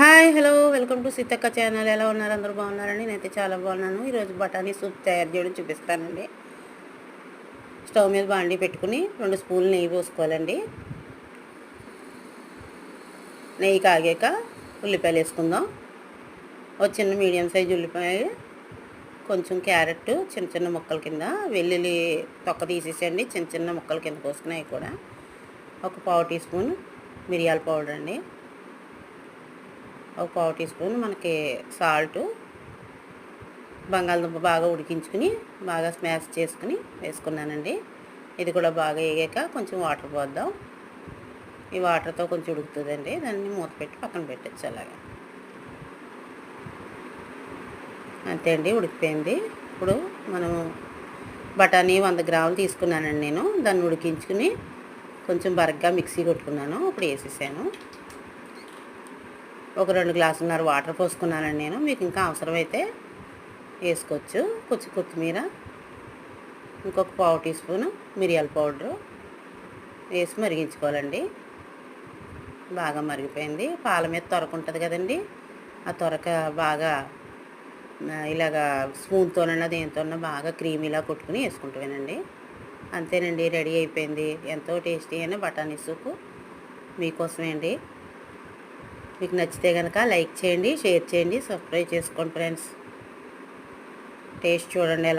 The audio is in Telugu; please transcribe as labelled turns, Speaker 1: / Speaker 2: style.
Speaker 1: Hi hello welcome to Seethakka channel. ఎలా ఉన్నారు? అందరూ బాగున్నారండి? నేనైతే చాలా బాగున్నాను. ఈరోజు బఠానీ సూప్ తయారు చేయడం చూపిస్తానండి. స్టవ్ మీద బాండీ పెట్టుకుని 2 స్పూన్లు నెయ్యి పోసుకోవాలండి. నెయ్యి కాగాక ఉల్లిపాయలు వేసుకుందాం. ఒక చిన్న మీడియం సైజు ఉల్లిపాయ, కొంచెం క్యారెట్ చిన్న చిన్న ముక్కల కింద, వెల్లుల్లి తొక్క తీసేసండి చిన్న చిన్న ముక్కల కింద కోసుకున్నాయి కూడా, ఒక పావు టీ స్పూన్ మిరియాల పౌడర్ అండి, ఒక పావు టీ స్పూన్ మనకి సాల్టు, బంగాళదుంప బాగా ఉడికించుకుని బాగా స్మాష్ చేసుకుని వేసుకున్నానండి. ఇది కూడా బాగా వేగాక కొంచెం వాటర్ పోద్దాం. ఈ వాటర్తో కొంచెం ఉడుకుతుందండి. దాన్ని మూత పెట్టి పక్కన పెట్టచ్చు. అలాగా అంతే అండి, ఉడికిపోయింది. ఇప్పుడు మనం బఠానీ 100 గ్రాములు తీసుకున్నానండి. నేను దాన్ని ఉడికించుకుని కొంచెం బరగ్గా మిక్సీ కొట్టుకున్నాను. ఇప్పుడు వేసేసాను. ఒక 2 గ్లాసులన్నర వాటర్ పోసుకున్నానండి నేను. మీకు ఇంకా అవసరమైతే వేసుకోవచ్చు. కొంచెం కొత్తిమీర, ఇంకొక పావు టీ స్పూను మిరియాల పౌడరు వేసి మరిగించుకోవాలండి. బాగా మరిగిపోయింది. పాల మీద తొరక ఉంటుంది కదండి, ఆ తొరక బాగా ఇలాగా స్పూన్తోనన్నా దేనితోనన్నా బాగా క్రీమీలా కొట్టుకుని వేసుకుంటామేనండి. అంతేనండి, రెడీ అయిపోయింది. ఎంతో టేస్టీ అయిన బఠానీ సూపు మీకోసమే అండి. మీకు నచ్చితే కనుక లైక్ చేయండి, షేర్ చేయండి, సబ్స్క్రైబ్ చేసుకోండి ఫ్రెండ్స్. టేస్ట్ చూడండి ఎలా